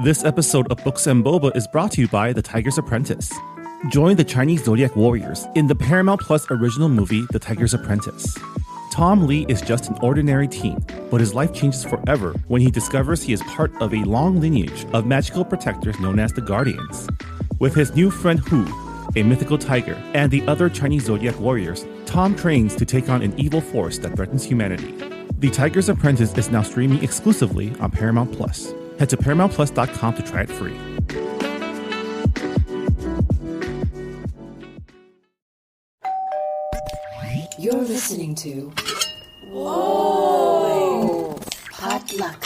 This episode of Books and Boba is brought to you by The Tiger's Apprentice. Join the Chinese Zodiac warriors in the Paramount Plus original movie, The Tiger's Apprentice. Tom Lee is just an ordinary teen, but his life changes forever when he discovers he is part of a long lineage of magical protectors known as the Guardians. With his new friend Hu, a mythical tiger, and the other Chinese Zodiac warriors, Tom trains to take on an evil force that threatens humanity. The Tiger's Apprentice is now streaming exclusively on Paramount Plus. Head to ParamountPlus.com to try it free. You're listening to Whoa! Potluck.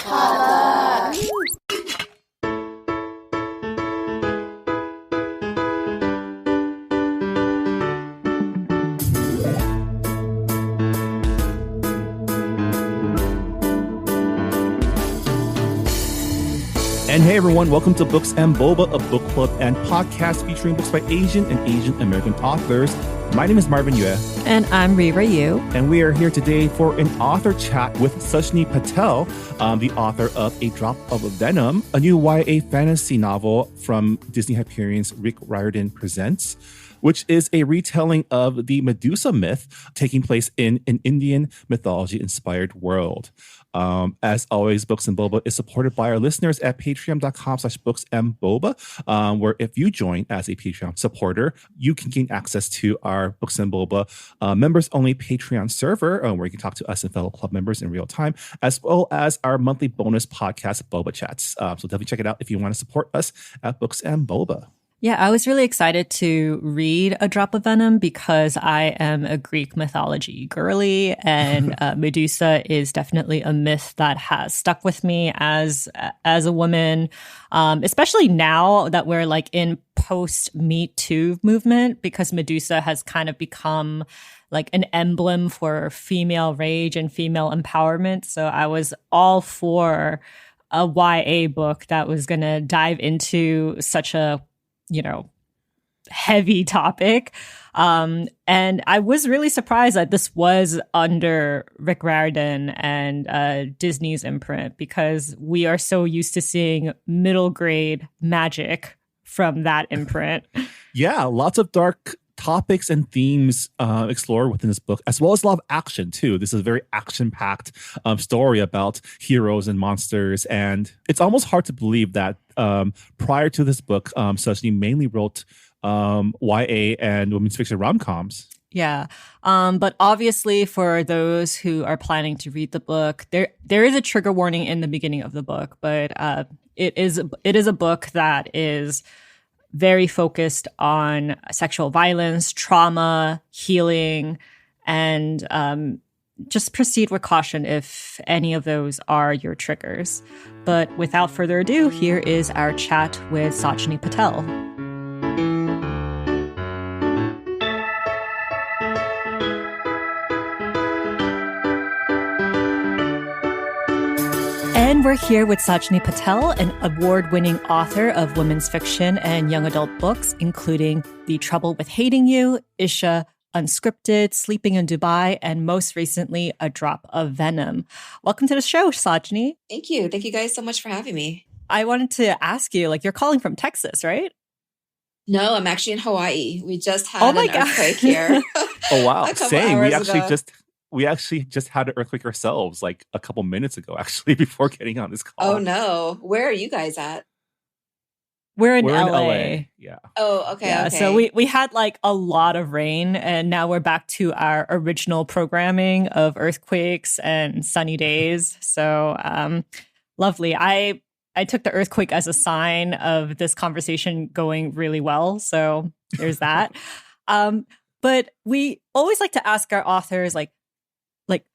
And hey everyone, welcome to Books and Boba, a book club and podcast featuring books by Asian and Asian American authors. My name is Marvin Yue. And I'm Rira Yu. And we are here today for an author chat with Sajni Patel, the author of A Drop of Venom, a new YA fantasy novel from Disney Hyperion's Rick Riordan Presents, which is a retelling of the Medusa myth taking place in an Indian mythology-inspired world. As always, Books and Boba is supported by our listeners at patreon.com/booksandboba, where if you join as a Patreon supporter, you can gain access to our Books and Boba members-only Patreon server, where you can talk to us and fellow club members in real time, as well as our monthly bonus podcast, Boba Chats. So definitely check it out if you want to support us at Books and Boba. Yeah, I was really excited to read A Drop of Venom because I am a Greek mythology girly, and Medusa is definitely a myth that has stuck with me as a woman, especially now that we're like in post-Me Too movement, because Medusa has kind of become like an emblem for female rage and female empowerment. So I was all for a YA book that was going to dive into such a heavy topic. And I was really surprised that this was under Rick Riordan and Disney's imprint, because we are so used to seeing middle grade magic from that imprint. Yeah, lots of dark topics and themes explored within this book, as well as a lot of action too. This is a very action-packed story about heroes and monsters, and it's almost hard to believe that prior to this book, Sajni mainly wrote YA and women's fiction rom-coms. Yeah. But obviously for those who are planning to read the book, there is a trigger warning in the beginning of the book, but it is a book that is very focused on sexual violence, trauma, healing, and just proceed with caution if any of those are your triggers. But without further ado, here is our chat with Sajni Patel. And we're here with Sajni Patel, an award-winning author of women's fiction and young adult books, including The Trouble with Hating You, Isha, Unscripted, Sleeping in Dubai, and most recently, A Drop of Venom. Welcome to the show, Sajni. Thank you. Thank you guys so much for having me. I wanted to ask you, you're calling from Texas, right? No, I'm actually in Hawaii. We just had an earthquake here. Oh, wow. Same. We actually just had an earthquake ourselves, like a couple minutes ago, actually, before getting on this call. Oh, no. Where are you guys at? We're in LA. Yeah. Oh, okay. Yeah. Okay. So we had a lot of rain, and now we're back to our original programming of earthquakes and sunny days. So lovely. I took the earthquake as a sign of this conversation going really well. So there's that. But we always like to ask our authors,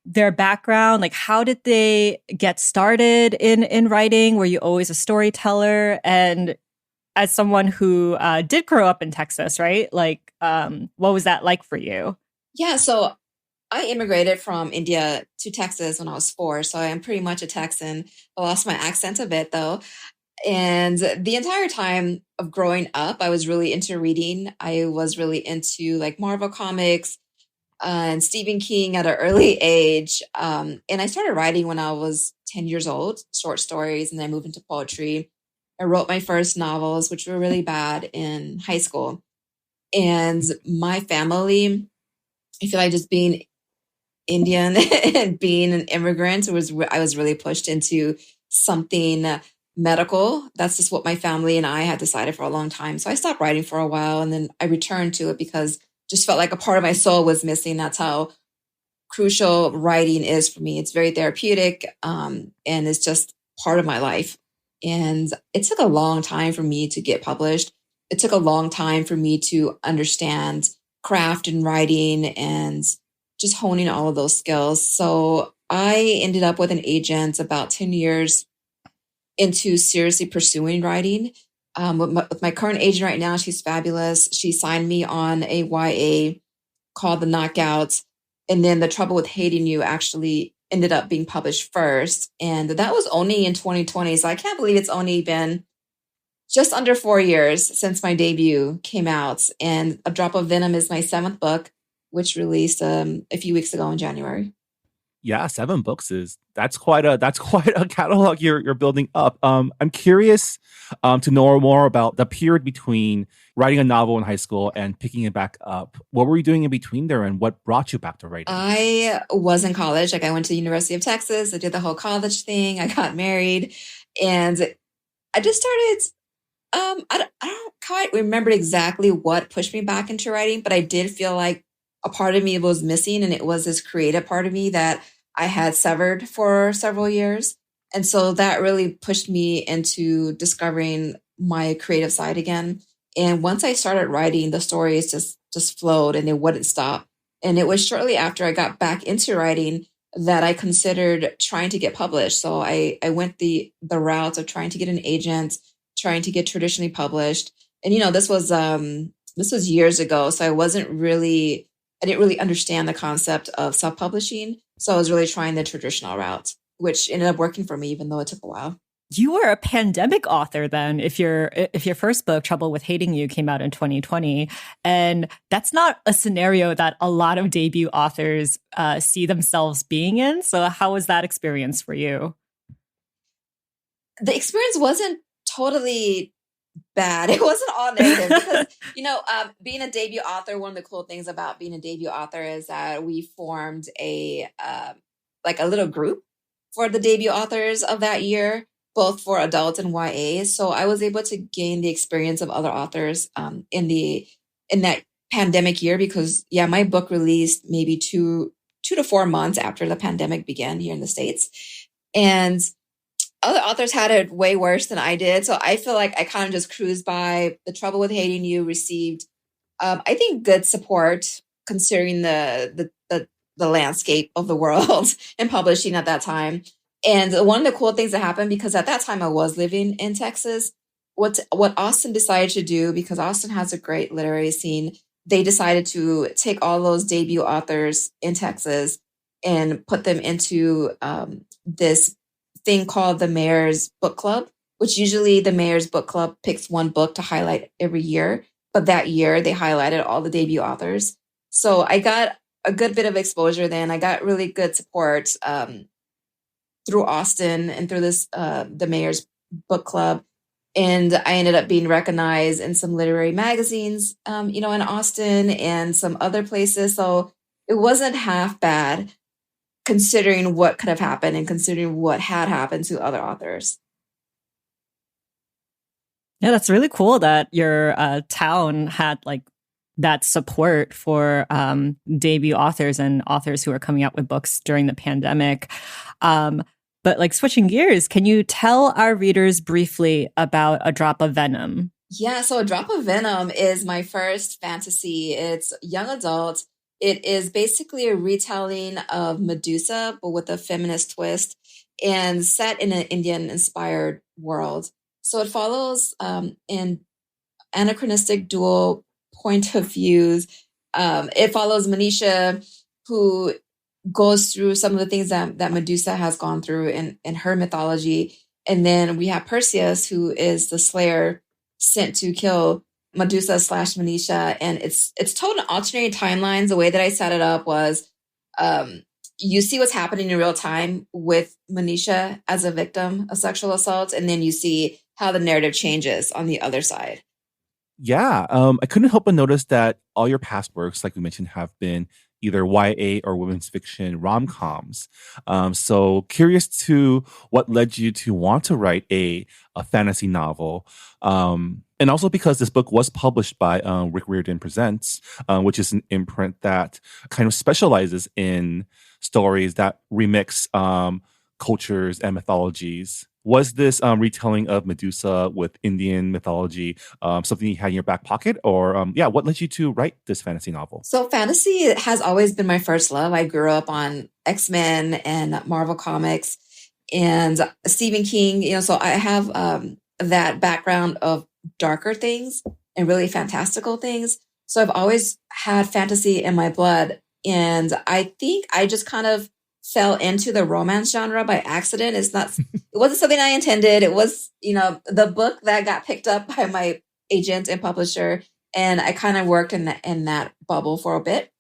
their background, how did they get started in writing? Were you always a storyteller? And as someone who did grow up in Texas, right? What was that like for you? Yeah, so I immigrated from India to Texas when I was 4, so I am pretty much a Texan. I lost my accent a bit, though. And the entire time of growing up, I was really into reading. I was really into Marvel comics, and Stephen King at an early age. And I started writing when I was 10 years old, short stories, and then I moved into poetry. I wrote my first novels, which were really bad in high school. And my family, I feel like just being Indian and being an immigrant I was really pushed into something medical. That's just what my family and I had decided for a long time. So I stopped writing for a while, and then I returned to it because just felt like a part of my soul was missing. That's how crucial writing is for me. It's very therapeutic, and it's just part of my life. And it took a long time for me to get published. It took a long time for me to understand craft and writing and just honing all of those skills. So I ended up with an agent about 10 years into seriously pursuing writing. With my current agent right now, she's fabulous. She signed me on a YA called The Knockouts. And then The Trouble with Hating You actually ended up being published first. And that was only in 2020. So I can't believe it's only been just under 4 years since my debut came out. And A Drop of Venom is my 7th book, which released a few weeks ago in January. Yeah, 7 books that's quite a catalog you're building up. I'm curious to know more about the period between writing a novel in high school and picking it back up. What were you doing in between there, and what brought you back to writing? I was in college. Like, I went to the University of Texas. I did the whole college thing. I got married, and I just started. I don't quite remember exactly what pushed me back into writing, but I did feel like a part of me was missing, and it was this creative part of me that I had severed for several years. And so that really pushed me into discovering my creative side again. And once I started writing, the stories just flowed and it wouldn't stop. And it was shortly after I got back into writing that I considered trying to get published. So I went the route of trying to get an agent, trying to get traditionally published. And, this was years ago. So I didn't really understand the concept of self-publishing. So I was really trying the traditional route, which ended up working for me, even though it took a while. You were a pandemic author then, if your first book, Trouble with Hating You, came out in 2020. And that's not a scenario that a lot of debut authors see themselves being in. So how was that experience for you? The experience wasn't totally bad. It wasn't all negative because, being a debut author, one of the cool things about being a debut author is that we formed a little group for the debut authors of that year, both for adults and YA. So I was able to gain the experience of other authors in that pandemic year because, my book released maybe 2 to 4 months after the pandemic began here in the States. And other authors had it way worse than I did. So I feel like I kind of just cruised by. The Trouble with Hating You received, I think, good support considering the landscape of the world and publishing at that time. And one of the cool things that happened, because at that time I was living in Texas, what Austin decided to do, because Austin has a great literary scene, they decided to take all those debut authors in Texas and put them into this thing called the Mayor's Book Club, which usually the Mayor's Book Club picks one book to highlight every year. But that year they highlighted all the debut authors. So I got a good bit of exposure then. I got really good support through Austin and through this the Mayor's Book Club. And I ended up being recognized in some literary magazines, in Austin and some other places. So it wasn't half bad, considering what could have happened and considering what had happened to other authors. Yeah, that's really cool that your town had that support for debut authors and authors who are coming out with books during the pandemic. But switching gears, can you tell our readers briefly about A Drop of Venom? Yeah, so A Drop of Venom is my first fantasy. It's young adult. It is basically a retelling of Medusa, but with a feminist twist and set in an Indian-inspired world. So it follows an anachronistic dual point of views. It follows Manisha, who goes through some of the things that Medusa has gone through in her mythology. And then we have Perseus, who is the slayer sent to kill Medusa / Manisha. And it's told in alternate timelines. The way that I set it up was you see what's happening in real time with Manisha as a victim of sexual assault. And then you see how the narrative changes on the other side. Yeah, I couldn't help but notice that all your past works, like we mentioned, have been either YA or women's fiction rom-coms. So curious to what led you to want to write a fantasy novel. And also because this book was published by Rick Riordan Presents, which is an imprint that kind of specializes in stories that remix cultures and mythologies. Was this retelling of Medusa with Indian mythology something you had in your back pocket? Or, yeah, what led you to write this fantasy novel? So fantasy has always been my first love. I grew up on X-Men and Marvel Comics and Stephen King, so I have that background of darker things and really fantastical things. So I've always had fantasy in my blood. And I think I just kind of fell into the romance genre by accident. It wasn't something I intended. It was, the book that got picked up by my agent and publisher. And I kind of worked in that bubble for a bit.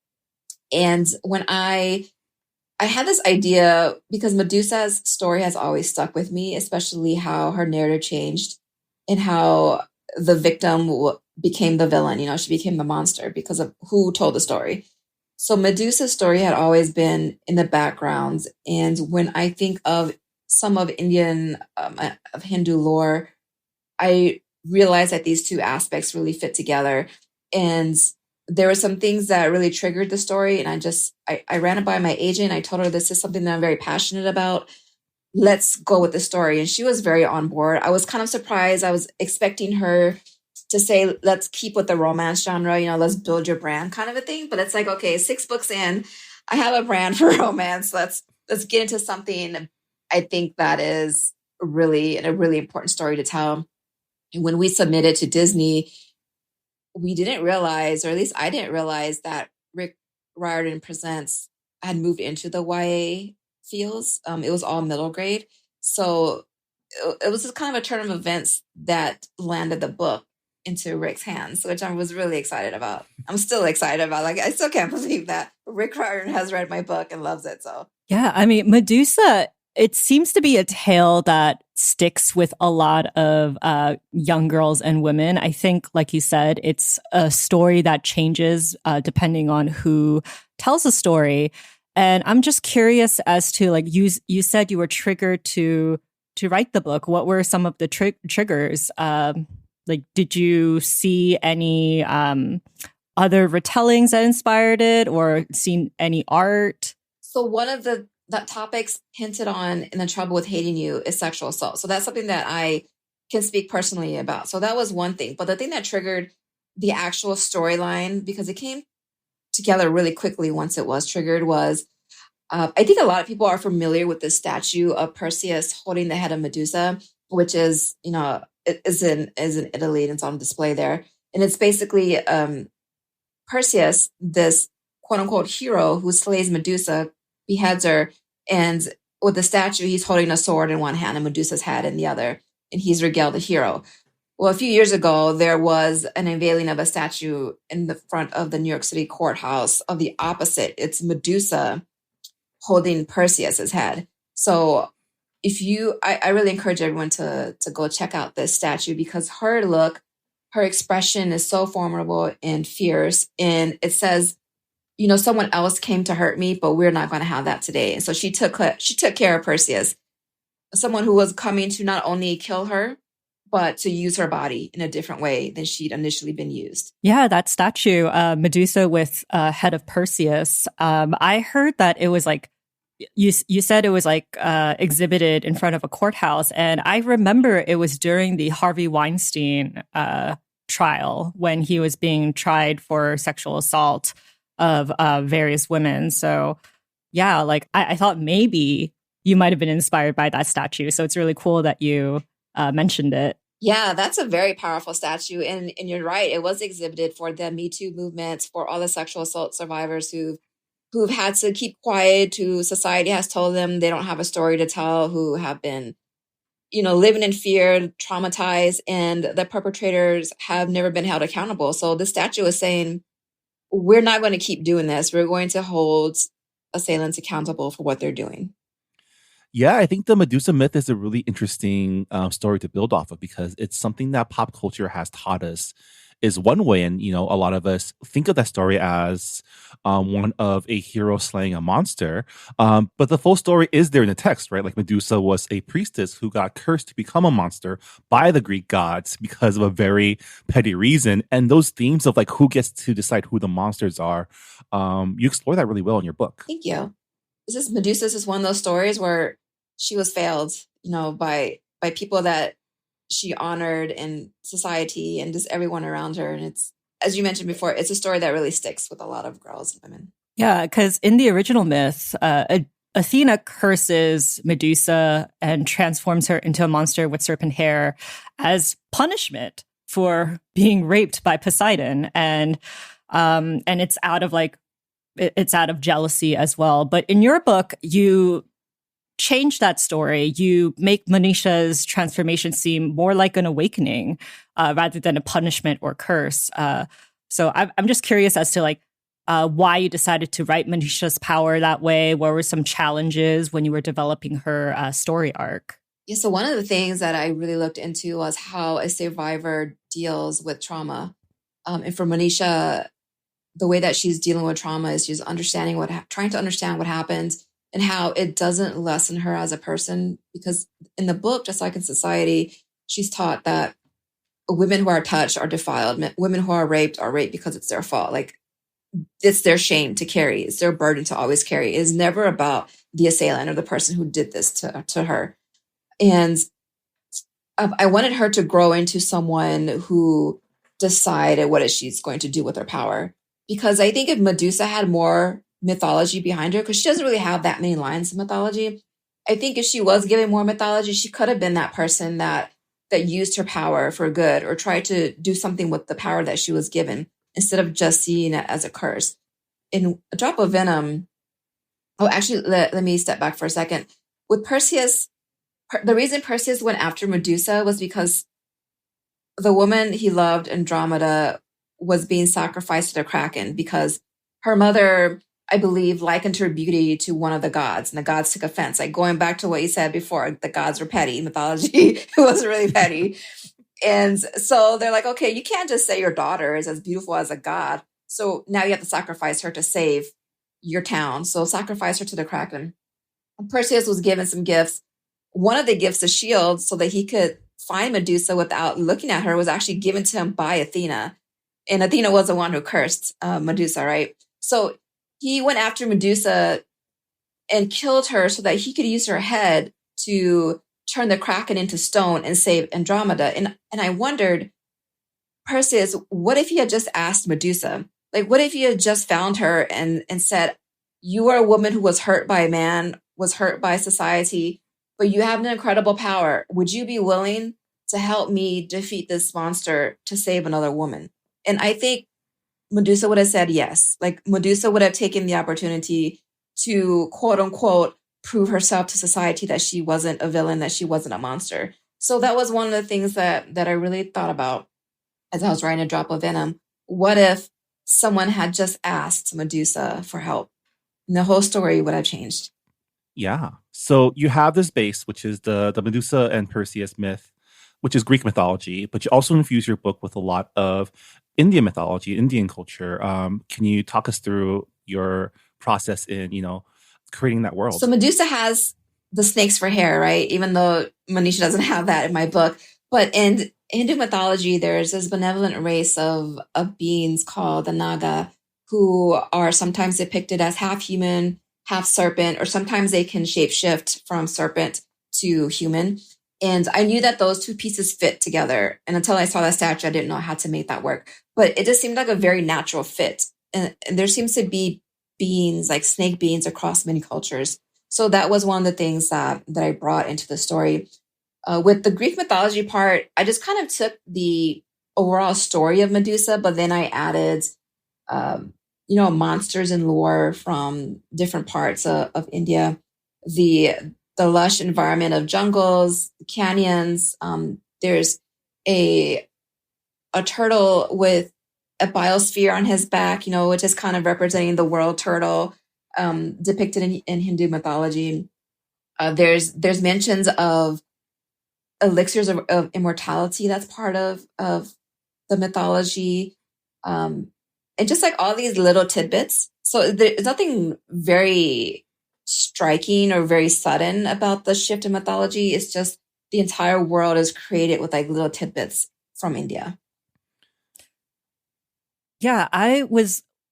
And when I had this idea, because Medusa's story has always stuck with me, especially how her narrative changed and how the victim became the villain. She became the monster because of who told the story. So Medusa's story had always been in the background. And when I think of some of Indian, of Hindu lore, I realized that these two aspects really fit together. And there were some things that really triggered the story. And I ran it by my agent. I told her, this is something that I'm very passionate about. Let's go with the story. And she was very on board. I was kind of surprised. I was expecting her to say, let's keep with the romance genre, let's build your brand kind of a thing. But it's like, okay, 6 books in, I have a brand for romance. Let's get into something I think that is a really important story to tell. And when we submitted to Disney, we didn't realize, or at least I didn't realize, that Rick Riordan Presents had moved into the YA fields. It was all middle grade. So it was just kind of a turn of events that landed the book into Rick's hands, which I was really excited about. I'm still excited about. Like, I still can't believe that Rick Riordan has read my book and loves it. So yeah, I mean, Medusa, it seems to be a tale that sticks with a lot of young girls and women. I think, like you said, it's a story that changes depending on who tells the story. And I'm just curious as to, like, you said you were triggered to write the book. What were some of the triggers? Like, did you see any other retellings that inspired it, or seen any art? So one of the topics hinted on in The Trouble with Hating You is sexual assault. So that's something that I can speak personally about. So that was one thing. But the thing that triggered the actual storyline, because it came together really quickly once it was triggered, was I think a lot of people are familiar with the statue of Perseus holding the head of Medusa, which is, is in Italy, and it's on display there. And it's basically Perseus, this quote unquote hero who slays Medusa, beheads her, and with the statue, he's holding a sword in one hand and Medusa's head in the other, and he's regaled a hero. Well, a few years ago, there was an unveiling of a statue in the front of the New York City courthouse of the opposite. It's Medusa holding Perseus's head. So I really encourage everyone to go check out this statue, because her expression is so formidable and fierce. And it says, someone else came to hurt me, but we're not going to have that today. And so she took care of Perseus, someone who was coming to not only kill her, but to use her body in a different way than she'd initially been used. Yeah, that statue, Medusa with head of Perseus. I heard that it was like, you said it was like exhibited in front of a courthouse. And I remember it was during the Harvey Weinstein trial when he was being tried for sexual assault of various women. So yeah, like I thought maybe you might have been inspired by that statue. So it's really cool that you mentioned it. Yeah, that's a very powerful statue. And you're right. It was exhibited for the Me Too movement, for all the sexual assault survivors who've had to keep quiet, who society has told them they don't have a story to tell, who have been, living in fear, traumatized, and the perpetrators have never been held accountable. So the statue is saying, we're not going to keep doing this. We're going to hold assailants accountable for what they're doing. Yeah, I think the Medusa myth is a really interesting story to build off of because it's something that pop culture has taught us is one way. And, a lot of us think of that story as one of a hero slaying a monster. But the full story is there in the text, right? Like Medusa was a priestess who got cursed to become a monster by the Greek gods because of a very petty reason. And those themes of like who gets to decide who the monsters are, you explore that really well in your book. Thank you. Medusa is just one of those stories where she was failed, by people that she honored in society and just everyone around her. And it's, as you mentioned before, it's a story that really sticks with a lot of girls and women. Yeah, because in the original myth, Athena curses Medusa and transforms her into a monster with serpent hair as punishment for being raped by Poseidon, and it's out of jealousy as well. But in your book, you change that story. You make Manisha's transformation seem more like an awakening rather than a punishment or curse. So I'm just curious as to why you decided to write Manisha's power that way. What were some challenges when you were developing her story arc? Yeah, so one of the things that I really looked into was how a survivor deals with trauma. And for Manisha, the way that she's dealing with trauma is she's trying to understand what happened and how it doesn't lessen her as a person. Because in the book, just like in society, she's taught that women who are touched are defiled. Women who are raped because it's their fault. Like, it's their shame to carry. It's their burden to always carry. It is never about the assailant or the person who did this to her. And I wanted her to grow into someone who decided what she's going to do with her power. Because I think if Medusa had more mythology behind her, because she doesn't really have that many lines of mythology, I think if she was given more mythology, she could have been that person that used her power for good or tried to do something with the power that she was given instead of just seeing it as a curse. In A Drop of Venom, let me step back for a second. With Perseus, the reason Perseus went after Medusa was because the woman he loved, Andromeda, was being sacrificed to the Kraken because her mother, I believe, likened her beauty to one of the gods, and the gods took offense. Like, going back to what you said before, the gods were petty. Mythology was really petty. And so they're like, okay, you can't just say your daughter is as beautiful as a god. So now you have to sacrifice her to save your town. So sacrifice her to the Kraken. And Perseus was given some gifts. One of the gifts, a shield, so that he could find Medusa without looking at her, was actually given to him by Athena. And Athena was the one who cursed Medusa, right? So he went after Medusa and killed her so that he could use her head to turn the Kraken into stone and save Andromeda. And I wondered, Perseus, what if he had just asked Medusa? Like, what if he had just found her and said, you are a woman who was hurt by a man, was hurt by society, but you have an incredible power. Would you be willing to help me defeat this monster to save another woman? And I think Medusa would have said yes. Like, Medusa would have taken the opportunity to, quote unquote, prove herself to society that she wasn't a villain, that she wasn't a monster. So that was one of the things that I really thought about as I was writing A Drop of Venom. What if someone had just asked Medusa for help? And the whole story would have changed. Yeah. So you have this base, which is the Medusa and Perseus myth, which is Greek mythology, but you also infuse your book with a lot of Indian mythology, Indian culture. Can you talk us through your process in, creating that world? So Medusa has the snakes for hair, right? Even though Manisha doesn't have that in my book. But in Hindu mythology, there's this benevolent race of beings called the Naga, who are sometimes depicted as half human, half serpent, or sometimes they can shapeshift from serpent to human. And I knew that those two pieces fit together. And until I saw that statue, I didn't know how to make that work. But it just seemed like a very natural fit. And there seems to be beings, like snake beings, across many cultures. So that was one of the things that I brought into the story. With the Greek mythology part, I just kind of took the overall story of Medusa, but then I added, monsters and lore from different parts of India. The lush environment of jungles, canyons. There's a turtle with a biosphere on his back, which is kind of representing the world turtle depicted in Hindu mythology. There's mentions of elixirs of immortality that's part of the mythology, and just like all these little tidbits. So there's nothing very striking or very sudden about the shift in mythology. It's just the entire world is created with like little tidbits from India. Yeah,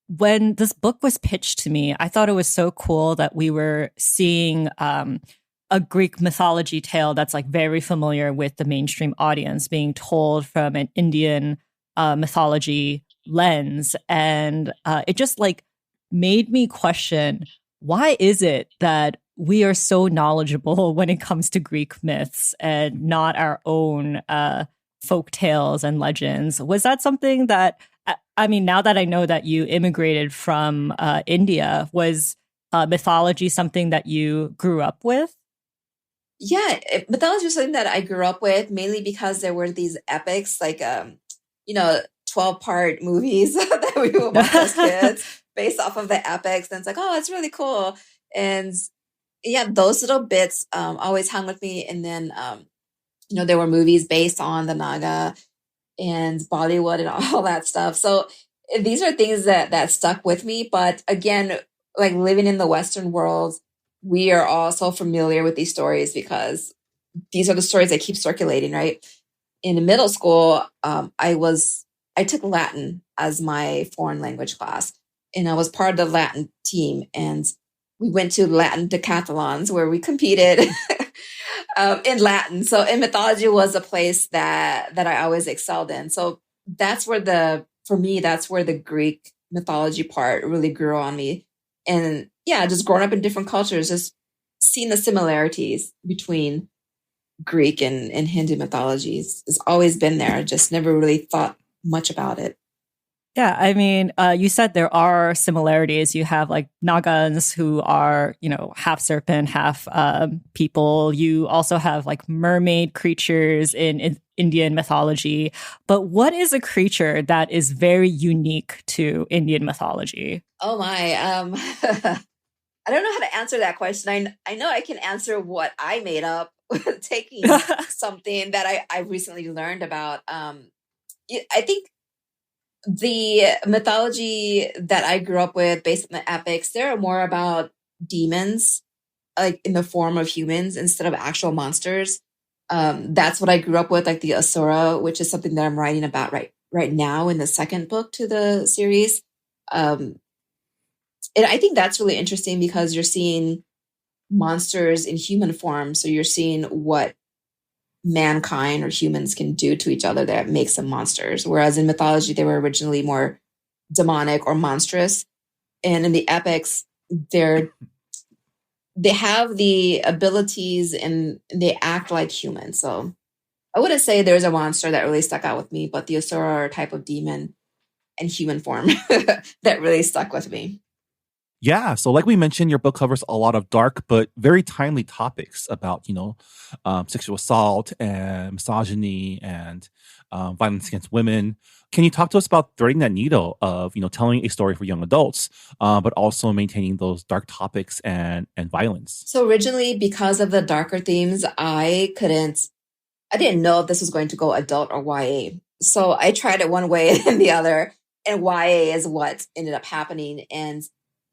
when this book was pitched to me, I thought it was so cool that we were seeing a Greek mythology tale that's like very familiar with the mainstream audience being told from an Indian mythology lens. And it just like made me question, why is it that we are so knowledgeable when it comes to Greek myths and not our own folk tales and legends? Was that something that, I mean, now that I know that you immigrated from India, was mythology something that you grew up with? Yeah, mythology was something that I grew up with, mainly because there were these epics, like 12-part movies that we would watch as kids based off of the epics. And it's like, oh, it's really cool. And yeah, those little bits always hung with me. And then there were movies based on the Naga and Bollywood and all that stuff. So these are things that stuck with me. But again, like living in the Western world, we are also familiar with these stories because these are the stories that keep circulating, right? In middle school, I took Latin as my foreign language class, and I was part of the Latin team. And we went to Latin decathlons where we competed in Latin. So in mythology was a place that I always excelled in. So that's where for me, that's where the Greek mythology part really grew on me. And yeah, just growing up in different cultures, just seeing the similarities between Greek and Hindu mythologies has always been there. I just never really thought much about it. Yeah, I mean, you said there are similarities. You have like Nagans who are, half serpent, half people. You also have like mermaid creatures in Indian mythology. But what is a creature that is very unique to Indian mythology? Oh my, I don't know how to answer that question. I know I can answer what I made up taking something that I recently learned about. I think the mythology that I grew up with based on the epics, they're more about demons, like in the form of humans instead of actual monsters. That's what I grew up with, like the Asura, which is something that I'm writing about right now in the second book to the series. And I think that's really interesting because you're seeing monsters in human form. So you're seeing what mankind or humans can do to each other that makes them monsters. Whereas in mythology, they were originally more demonic or monstrous. And in the epics, they have the abilities and they act like humans. So I wouldn't say there's a monster that really stuck out with me, but the Asura are a type of demon in human form that really stuck with me. Yeah, so like we mentioned, your book covers a lot of dark but very timely topics about, sexual assault and misogyny and violence against women. Can you talk to us about threading that needle of, telling a story for young adults, but also maintaining those dark topics and violence? So originally, because of the darker themes, I didn't know if this was going to go adult or YA. So I tried it one way and the other, and YA is what ended up happening. And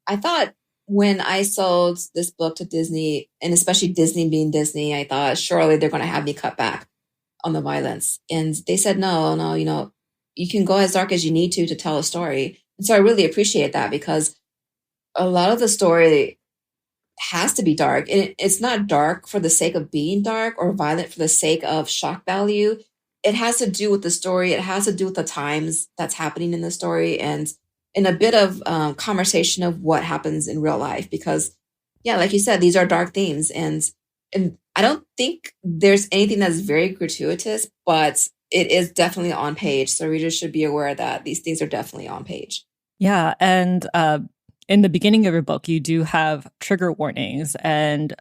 I thought when I sold this book to Disney, and especially Disney being Disney, I thought surely they're going to have me cut back on the violence. And they said, no, you can go as dark as you need to tell a story. And so I really appreciate that because a lot of the story has to be dark. And it's not dark for the sake of being dark or violent for the sake of shock value. It has to do with the story. It has to do with the times that's happening in the story and a bit of conversation of what happens in real life. Because, yeah, like you said, these are dark themes. And I don't think there's anything that's very gratuitous, but it is definitely on page. So readers should be aware that these things are definitely on page. Yeah. And in the beginning of your book, you do have trigger warnings. And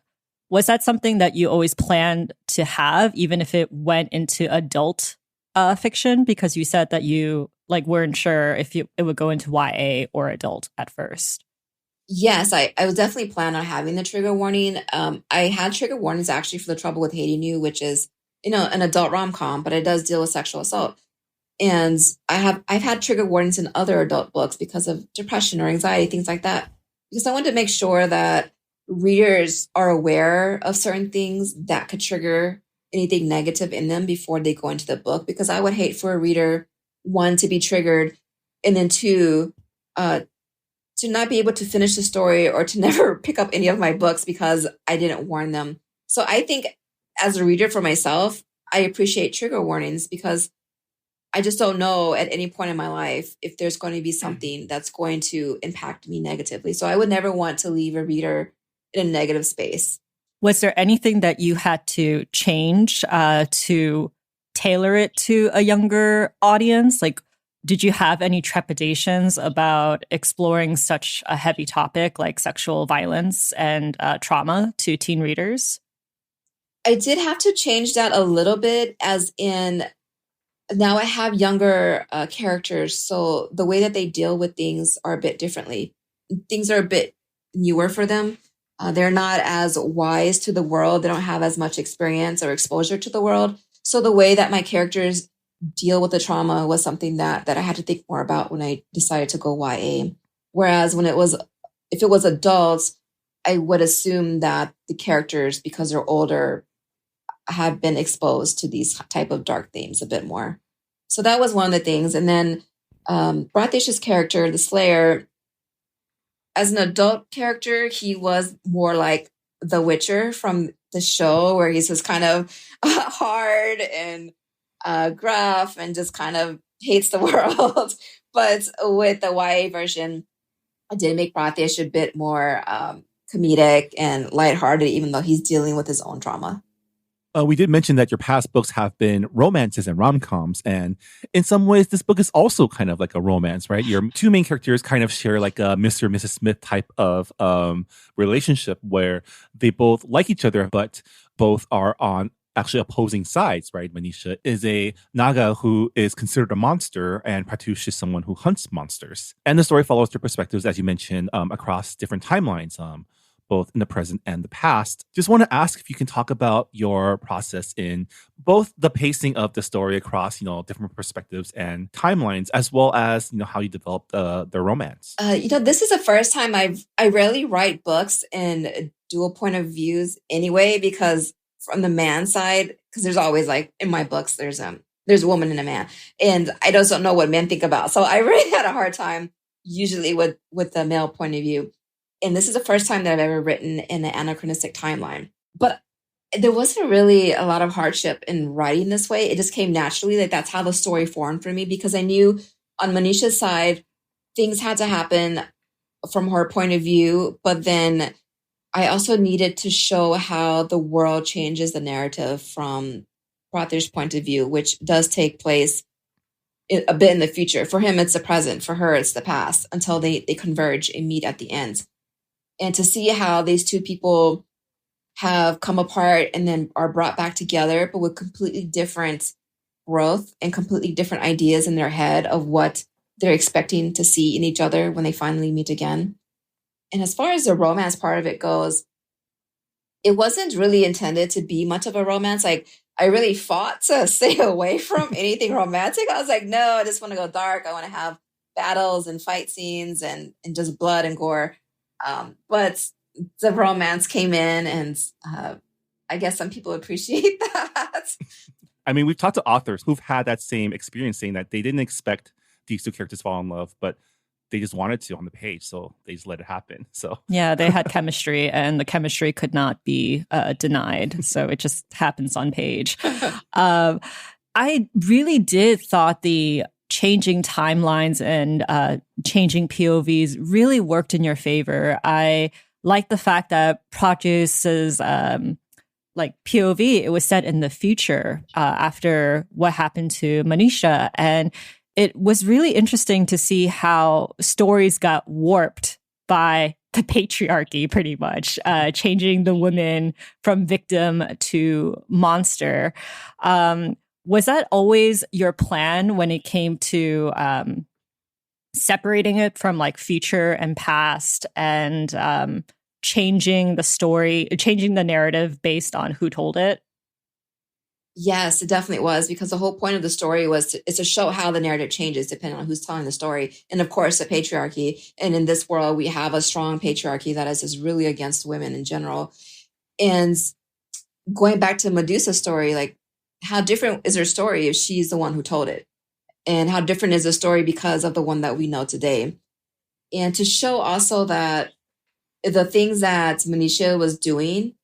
was that something that you always planned to have, even if it went into adult fiction? Because you said that you weren't sure if it would go into YA or adult at first. Yes, I was definitely plan on having the trigger warning. I had trigger warnings actually for The Trouble with Hating You, which is, an adult rom-com, but it does deal with sexual assault. And I've had trigger warnings in other adult books because of depression or anxiety, things like that. Because I wanted to make sure that readers are aware of certain things that could trigger anything negative in them before they go into the book. Because I would hate for a reader, one, to be triggered, and then two, uh, to not be able to finish the story or to never pick up any of my books because I didn't warn them. So I think as a reader for myself, I appreciate trigger warnings because I just don't know at any point in my life if there's going to be something that's going to impact me negatively. So I would never want to leave a reader in a negative space. Was there anything that you had to change to tailor it to a younger audience? Like, did you have any trepidations about exploring such a heavy topic like sexual violence and trauma to teen readers? I did have to change that a little bit, as in now I have younger characters. So the way that they deal with things are a bit differently. Things are a bit newer for them. They're not as wise to the world. They don't have as much experience or exposure to the world. So the way that my characters deal with the trauma was something that I had to think more about when I decided to go YA. Whereas if it was adults, I would assume that the characters, because they're older, have been exposed to these type of dark themes a bit more. So that was one of the things. And then Bratish's character, the Slayer, as an adult character, he was more like the Witcher from the show, where he's just kind of hard and gruff and just kind of hates the world. But with the YA version, I did make Bratish a bit more comedic and lighthearted, even though he's dealing with his own trauma. We did mention that your past books have been romances and rom-coms, and in some ways, this book is also kind of like a romance, right? Your two main characters kind of share like a Mr. and Mrs. Smith type of relationship where they both like each other, but both are on actually opposing sides, right? Manisha is a Naga who is considered a monster, and Pratouche is someone who hunts monsters. And the story follows their perspectives, as you mentioned, across different timelines. Both in the present and the past. Just want to ask if you can talk about your process in both the pacing of the story across, different perspectives and timelines, as well as, how you developed the romance. This is the first time I rarely write books in dual point of views anyway, because from the man side, because there's always like in my books, there's a woman and a man, and I just don't know what men think about. So I really had a hard time usually with the male point of view. And this is the first time that I've ever written in an anachronistic timeline. But there wasn't really a lot of hardship in writing this way. It just came naturally. Like that's how the story formed for me, because I knew on Manisha's side, things had to happen from her point of view. But then I also needed to show how the world changes the narrative from Pratish's point of view, which does take place a bit in the future. For him, it's the present. For her, it's the past, until they converge and meet at the end. And to see how these two people have come apart and then are brought back together, but with completely different growth and completely different ideas in their head of what they're expecting to see in each other when they finally meet again. And as far as the romance part of it goes, it wasn't really intended to be much of a romance. Like, I really fought to stay away from anything romantic. I was like, no, I just want to go dark. I want to have battles and fight scenes and just blood and gore. But the romance came in, and I guess some people appreciate that. I mean, we've talked to authors who've had that same experience, saying that they didn't expect these two characters to fall in love, but they just wanted to on the page, so they just let it happen. So yeah, they had chemistry, and the chemistry could not be denied. So it just happens on page. I really did thought the changing timelines and changing POVs really worked in your favor. I like the fact that Pratouche's POV, it was set in the future after what happened to Manisha. And it was really interesting to see how stories got warped by the patriarchy, pretty much, changing the women from victim to monster. Was that always your plan when it came to separating it from like future and past, and changing the story, changing the narrative based on who told it? Yes, it definitely was, because the whole point of the story is to show how the narrative changes depending on who's telling the story. And of course, the patriarchy. And in this world, we have a strong patriarchy that is just really against women in general. And going back to Medusa's story, like, how different is her story if she's the one who told it? And how different is the story because of the one that we know today? And to show also that the things that Manisha was doing,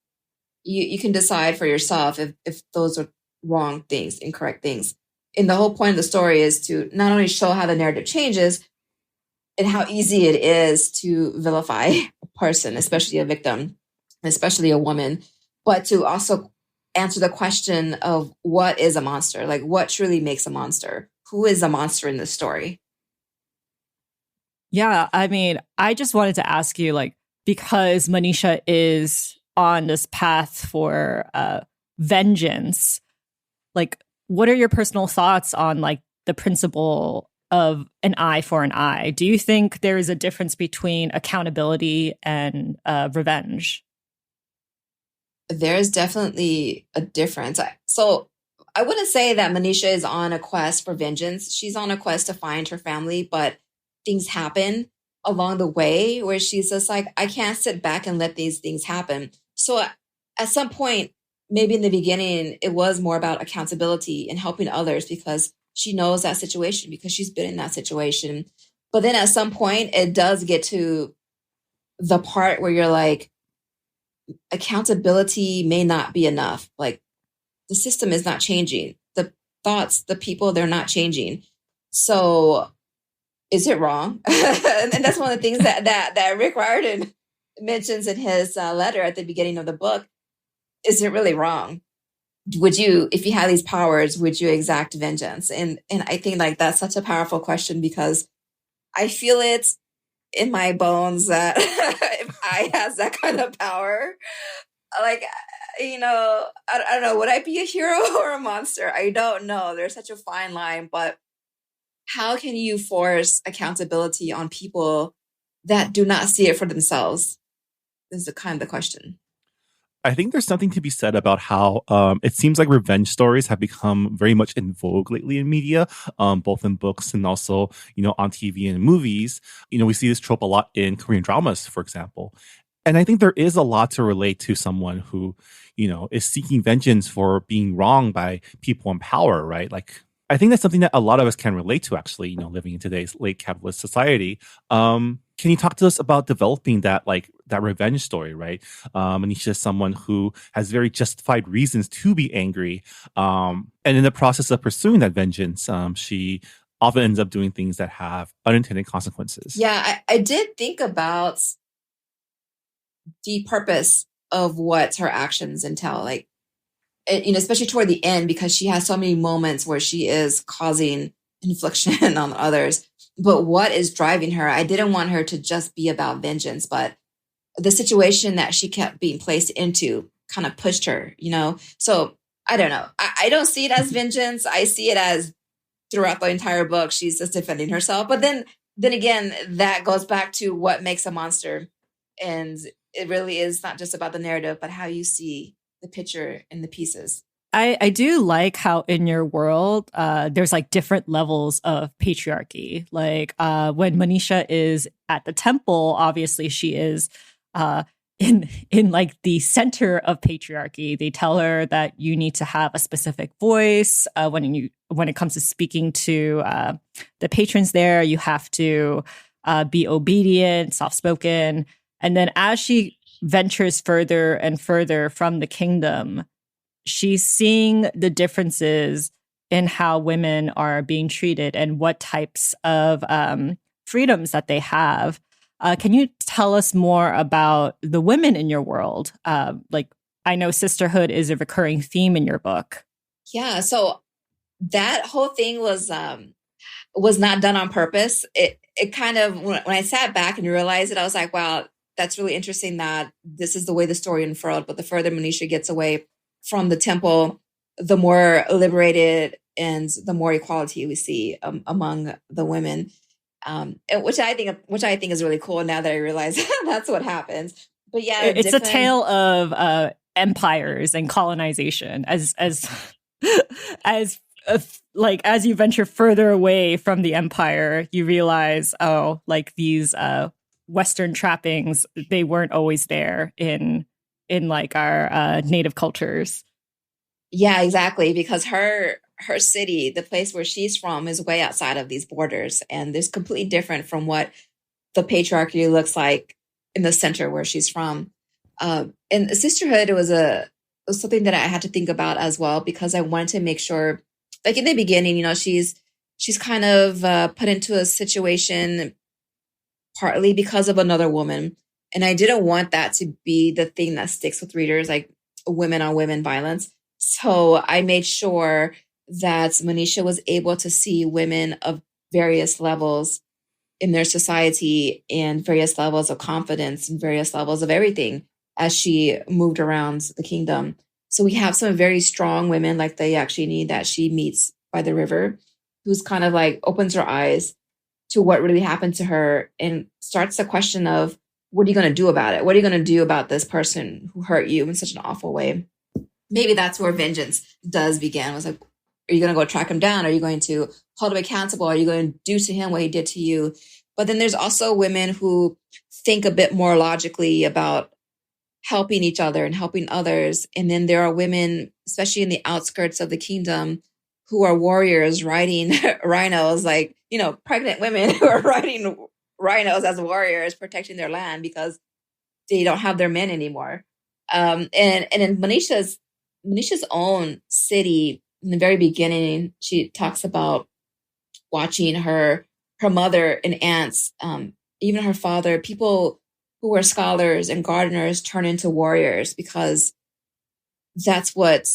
you can decide for yourself if those are wrong things, incorrect things. And the whole point of the story is to not only show how the narrative changes and how easy it is to vilify a person, especially a victim, especially a woman, but to also answer the question of what is a monster? Like, what truly makes a monster? Who is a monster in this story? Yeah, I mean, I just wanted to ask you, like, because Manisha is on this path for vengeance, like, what are your personal thoughts on like the principle of an eye for an eye? Do you think there is a difference between accountability and revenge? There's definitely a difference. So I wouldn't say that Manisha is on a quest for vengeance. She's on a quest to find her family, but things happen along the way where she's just like, I can't sit back and let these things happen. So at some point, maybe in the beginning, it was more about accountability and helping others because she knows that situation, because she's been in that situation. But then at some point, it does get to the part where you're like, accountability may not be enough. Like, the system is not changing. The thoughts, the people, they're not changing. So is it wrong? And that's one of the things that Rick Riordan mentions in his letter at the beginning of the book. Is it really wrong? Would you, if you had these powers, would you exact vengeance? And I think like that's such a powerful question, because I feel it in my bones that if I had that kind of power, like, you know, I don't know, would I be a hero or a monster? I don't know. There's such a fine line, but how can you force accountability on people that do not see it for themselves? This is the kind of the question. I think there's something to be said about how it seems like revenge stories have become very much in vogue lately in media, both in books and also, on TV and movies. We see this trope a lot in Korean dramas, for example. And I think there is a lot to relate to someone who, is seeking vengeance for being wronged by people in power, right? Like, I think that's something that a lot of us can relate to, actually, living in today's late capitalist society. Can you talk to us about developing that revenge story, right? Manisha is someone who has very justified reasons to be angry. And in the process of pursuing that vengeance, she often ends up doing things that have unintended consequences. Yeah, I did think about the purpose of what her actions entail. Like, especially toward the end, because she has so many moments where she is causing infliction on others. But what is driving her? I didn't want her to just be about vengeance, but the situation that she kept being placed into kind of pushed her, So I don't know. I don't see it as vengeance. I see it as throughout the entire book, she's just defending herself. But then again, that goes back to what makes a monster. And it really is not just about the narrative, but how you see the picture and the pieces. I do like how in your world, there's like different levels of patriarchy. Like when Manisha is at the temple, obviously she is in like the center of patriarchy. They tell her that you need to have a specific voice when it comes to speaking to the patrons there. You have to be obedient, soft-spoken. And then as she ventures further and further from the kingdom, she's seeing the differences in how women are being treated and what types of freedoms that they have. Can you tell us more about the women in your world? Like, I know sisterhood is a recurring theme in your book. Yeah, so that whole thing was not done on purpose. It kind of, when I sat back and realized it, I was like, wow, that's really interesting that this is the way the story unfurled. But the further Manisha gets away from the temple, the more liberated and the more equality we see among the women. which I think is really cool now that I realize that's what happens. But yeah, it's a tale of empires and colonization as as you venture further away from the empire, you realize, oh, like these Western trappings, they weren't always there in like our native cultures. Yeah, exactly. Because her city, the place where she's from, is way outside of these borders, and it's completely different from what the patriarchy looks like in the center where she's from. And sisterhood was something that I had to think about as well, because I wanted to make sure, like in the beginning, she's kind of put into a situation partly because of another woman. And I didn't want that to be the thing that sticks with readers, like women on women violence. So I made sure that Manisha was able to see women of various levels in their society and various levels of confidence and various levels of everything as she moved around the kingdom. So we have some very strong women like the Yakshini that she meets by the river, who's kind of like opens her eyes to what really happened to her and starts the question of, what are you going to do about it? What are you going to do about this person who hurt you in such an awful way? Maybe that's where vengeance does begin. It was like, are you going to go track him down? Are you going to hold him accountable? Are you going to do to him what he did to you? But then there's also women who think a bit more logically about helping each other and helping others. And then there are women, especially in the outskirts of the kingdom, who are warriors riding rhinos, like, pregnant women who are riding rhinos as warriors, protecting their land because they don't have their men anymore. And in Manisha's own city, in the very beginning, she talks about watching her mother and aunts, even her father, people who were scholars and gardeners turn into warriors because that's what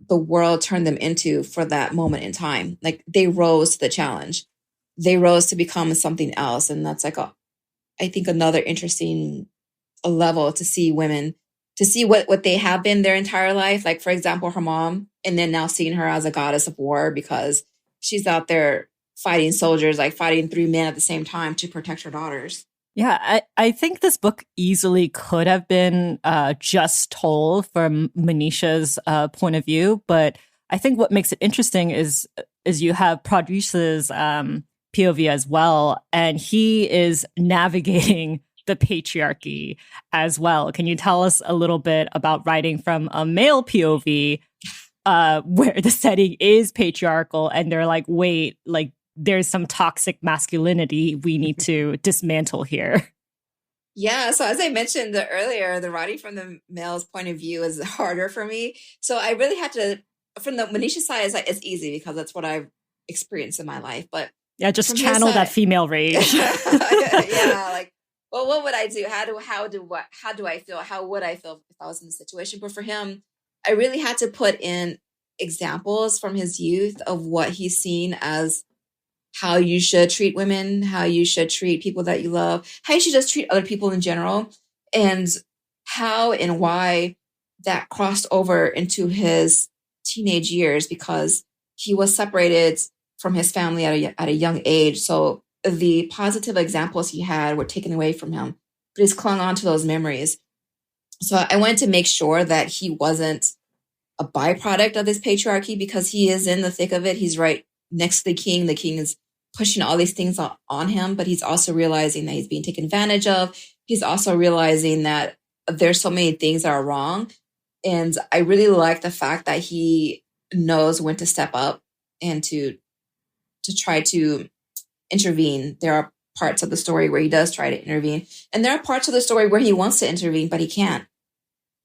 the world turned them into for that moment in time. Like they rose to the challenge. They rose to become something else. And that's like, I think another interesting level to see women, to see what they have been their entire life. Like, for example, her mom, and then now seeing her as a goddess of war because she's out there fighting soldiers, like fighting 3 men at the same time to protect her daughters. Yeah, I think this book easily could have been just told from Manisha's point of view, but I think what makes it interesting is you have Pradyush's POV as well, and he is navigating the patriarchy as well. Can you tell us a little bit about writing from a male POV where the setting is patriarchal and they're like, wait, like there's some toxic masculinity we need to dismantle here? Yeah, so as I mentioned earlier, the writing from the male's point of view is harder for me. So I really had to, from the Manisha side, it's easy because that's what I've experienced in my life. But yeah, just channel that female rage. Yeah, like, well, what would I do? How do I feel? How would I feel if I was in the situation? But for him, I really had to put in examples from his youth of what he's seen as how you should treat women, how you should treat people that you love, how you should just treat other people in general, and how and why that crossed over into his teenage years because he was separated from his family at a young age. So the positive examples he had were taken away from him, but he's clung on to those memories. So I wanted to make sure that he wasn't a byproduct of this patriarchy because he is in the thick of it. He's right next to the king. The king is pushing all these things on him, but he's also realizing that he's being taken advantage of. He's also realizing that there's so many things that are wrong. And I really like the fact that he knows when to step up and to try to intervene. There are parts of the story where he does try to intervene. And there are parts of the story where he wants to intervene, but he can't.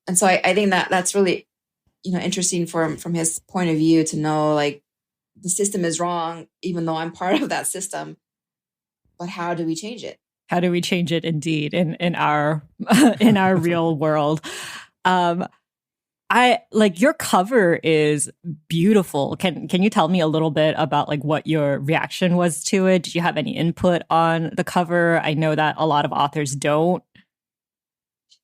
And so I think that that's really, interesting from his point of view to know, like, the system is wrong, even though I'm part of that system. But how do we change it? How do we change it indeed in our in our real world? I like your cover is beautiful. Can you tell me a little bit about like what your reaction was to it? Did you have any input on the cover? I know that a lot of authors don't.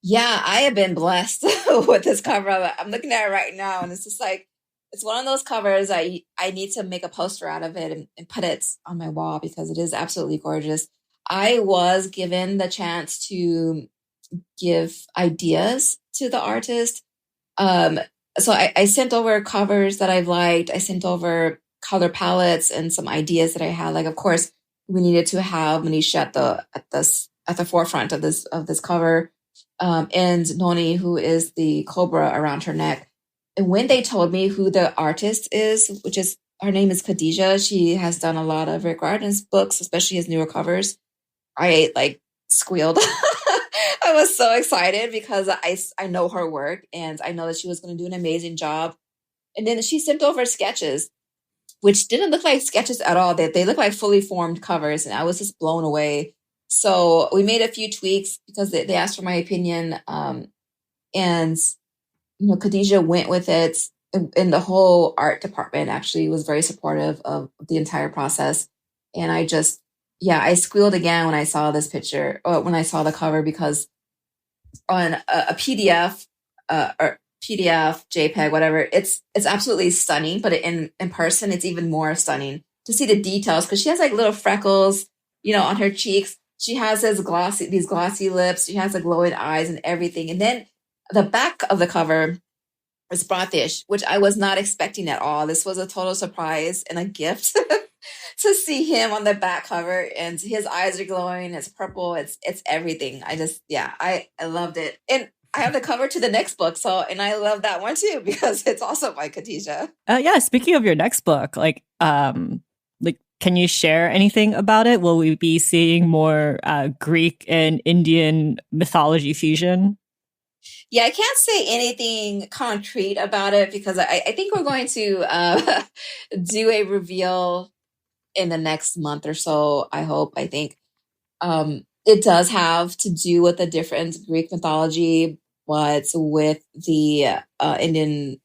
Yeah, I have been blessed with this cover. I'm looking at it right now, and it's just like it's one of those covers I need to make a poster out of it and put it on my wall because it is absolutely gorgeous. I was given the chance to give ideas to the artist. So I sent over covers that I've liked. I sent over color palettes and some ideas that I had. Like, of course, we needed to have Manisha at the forefront of this cover, and Noni, who is the cobra around her neck. And when they told me who the artist is, which is her name is Khadija, she has done a lot of Rick Riordan's books, especially his newer covers. I like squealed. I was so excited because I know her work and I know that she was going to do an amazing job. And then she sent over sketches, which didn't look like sketches at all. They look like fully formed covers, and I was just blown away. So we made a few tweaks because they asked for my opinion. And, Khadija went with it, and the whole art department actually was very supportive of the entire process. And I squealed again when I saw this picture, or when I saw the cover, because on a PDF, or PDF, JPEG, whatever, it's absolutely stunning. But in person, it's even more stunning to see the details, because she has like little freckles, on her cheeks. She has these glossy lips. She has the glowing eyes and everything. And then the back of the cover is Bratish, which I was not expecting at all. This was a total surprise and a gift to see him on the back cover, and his eyes are glowing. It's purple. It's everything. I loved it. And I have the cover to the next book. And I love that one too, because it's also by Khadija. Yeah. Speaking of your next book, can you share anything about it? Will we be seeing more Greek and Indian mythology fusion? Yeah, I can't say anything concrete about it because I think we're going to do a reveal in the next month or so. I think it does have to do with a different Greek mythology, but with the Indian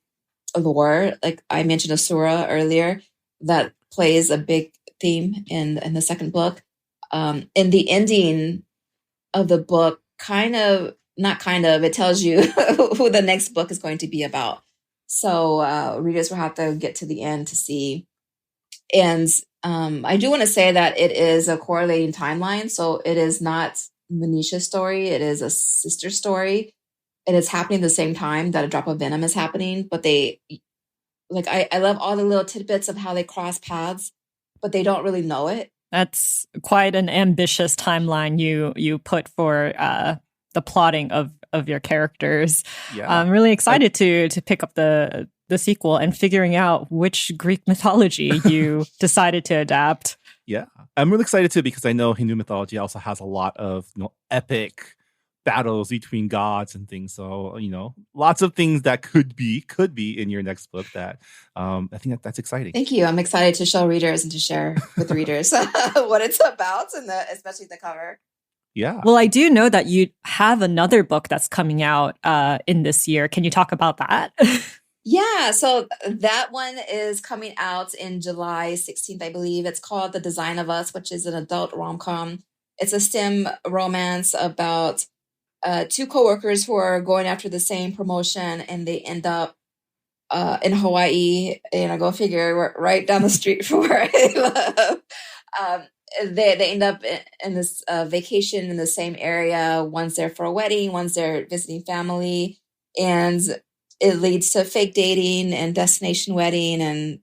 lore. Like I mentioned Asura earlier, that plays a big theme in the second book. And the ending of the book it tells you who the next book is going to be about. So readers will have to get to the end to see. And I do want to say that it is a correlating timeline. So it is not Manisha's story. It is a sister story. And it's happening at the same time that A Drop of Venom is happening. But I love all the little tidbits of how they cross paths, but they don't really know it. That's quite an ambitious timeline you put for the plotting of your characters. Yeah. I'm really excited to pick up the sequel and figuring out which Greek mythology you decided to adapt. Yeah. I'm really excited too, because I know Hindu mythology also has a lot of epic battles between gods and things. So, lots of things that could be in your next book that I think that's exciting. Thank you. I'm excited to show readers and to share with readers what it's about, and especially the cover. Yeah. Well, I do know that you have another book that's coming out in this year. Can you talk about that? Yeah, so that one is coming out in July 16th, I believe. It's called The Design of Us, which is an adult rom-com. It's a STEM romance about two coworkers who are going after the same promotion, and they end up in Hawaii. And I go figure, we're right down the street from where I live. They end up in this vacation in the same area. One's there for a wedding, one's there visiting family, and it leads to fake dating and destination wedding. And,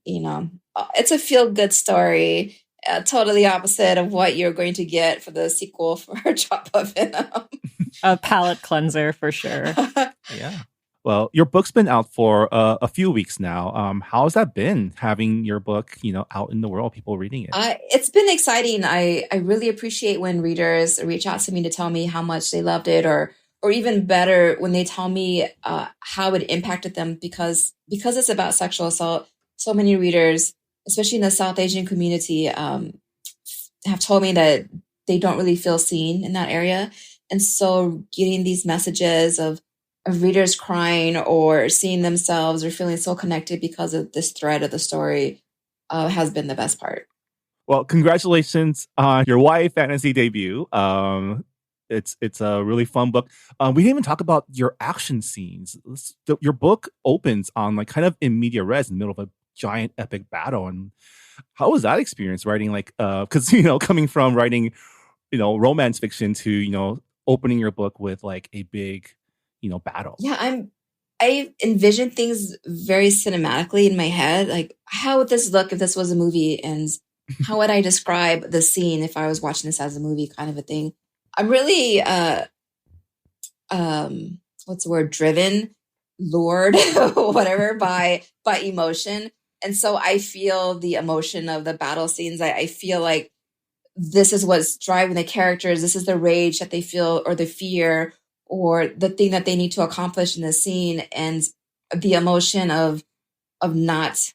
it's a feel-good story, totally opposite of what you're going to get for the sequel for Drop of Venom. A palate cleanser for sure. Yeah. Well, your book's been out for a few weeks now. How's that been, having your book, out in the world, people reading it? It's been exciting. I really appreciate when readers reach out to me to tell me how much they loved it, or even better, when they tell me how it impacted them, because it's about sexual assault. So many readers, especially in the South Asian community, have told me that they don't really feel seen in that area. And so getting these messages of readers crying or seeing themselves or feeling so connected because of this thread of the story has been the best part. Well, congratulations on your YA fantasy debut. It's a really fun book. We didn't even talk about your action scenes. Your book opens on like kind of in media res in the middle of a giant epic battle. And how was that experience writing like because coming from writing romance fiction to opening your book with like a big battle. Yeah, I envision things very cinematically in my head. Like, how would this look if this was a movie? And how would I describe the scene if I was watching this as a movie, kind of a thing. I'm really, what's the word? Driven, lured, whatever, by emotion. And so I feel the emotion of the battle scenes. I feel like this is what's driving the characters. This is the rage that they feel, or the fear, or the thing that they need to accomplish in the scene, and the emotion of not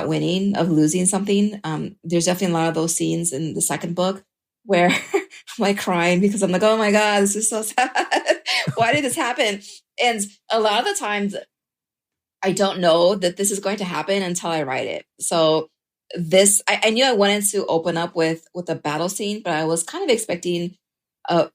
winning, of losing something. There's definitely a lot of those scenes in the second book where I'm like crying because I'm like, oh my God, this is so sad. Why did this happen? And a lot of the times I don't know that this is going to happen until I write it. So I knew I wanted to open up with a battle scene, but I was kind of expecting a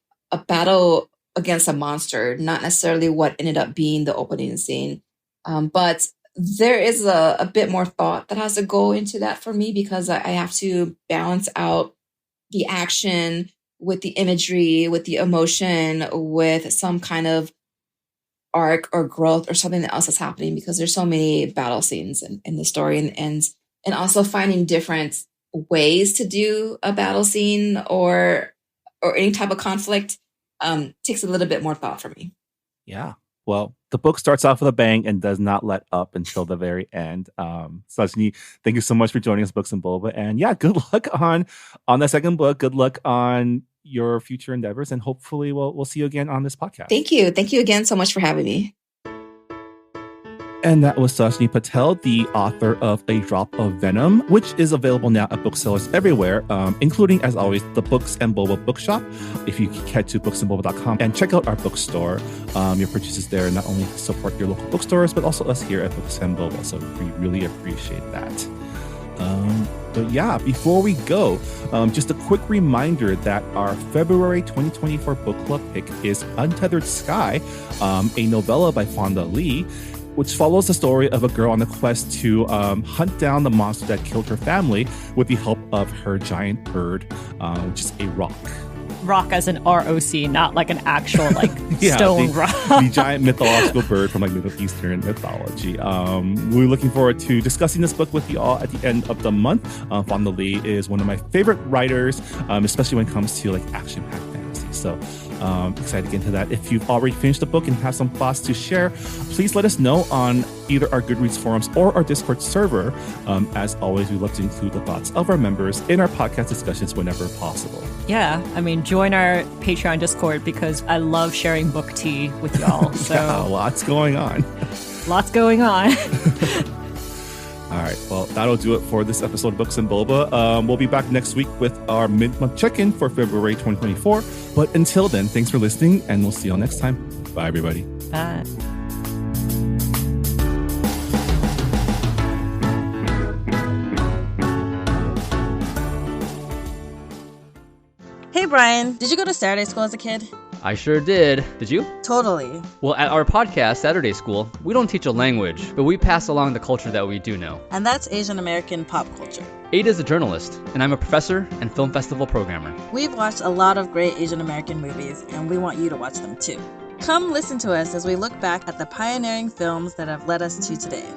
battle against a monster, not necessarily what ended up being the opening scene. But there is a bit more thought that has to go into that for me, because I have to balance out the action with the imagery, with the emotion, with some kind of arc or growth or something else that's happening, because there's so many battle scenes in the story, and also finding different ways to do a battle scene or any type of conflict takes a little bit more thought for me. Yeah. Well, the book starts off with a bang and does not let up until the very end. Sajni, thank you so much for joining us, Books and Boba. And yeah, good luck on the second book. Good luck on your future endeavors. And hopefully we'll see you again on this podcast. Thank you. Thank you again so much for having me. And that was Sajni Patel, the author of A Drop of Venom, which is available now at booksellers everywhere, including, as always, the Books and Boba bookshop. If you head to booksandboba.com and check out our bookstore, your purchases there not only support your local bookstores, but also us here at Books and Boba. So we really appreciate that. But yeah, before we go, just a quick reminder that our February 2024 book club pick is Untethered Sky, a novella by Fonda Lee, which follows the story of a girl on a quest to hunt down the monster that killed her family with the help of her giant bird, which is a rock. Rock as an ROC, not like an actual stone rock. The giant mythological bird from like Middle Eastern mythology. We're looking forward to discussing this book with you all at the end of the month. Fonda Lee is one of my favorite writers, especially when it comes to like action-packed fantasy. So excited to get into that. If you've already finished the book and have some thoughts to share, please let us know on either our Goodreads forums or our Discord server. As always, we love to include the thoughts of our members in our podcast discussions whenever possible. Yeah, I mean, join our Patreon Discord because I love sharing book tea with y'all. So yeah, lots going on. Lots going on. All right, well, that'll do it for this episode of Books and Boba. We'll be back next week with our mid-month check-in for February 2024. But until then, thanks for listening, and we'll see you all next time. Bye, everybody. Bye. Hey, Brian, did you go to Saturday school as a kid? I sure did. Did you? Totally. Well, at our podcast, Saturday School, we don't teach a language, but we pass along the culture that we do know. And that's Asian American pop culture. Ada's a journalist, and I'm a professor and film festival programmer. We've watched a lot of great Asian American movies, and we want you to watch them too. Come listen to us as we look back at the pioneering films that have led us to today.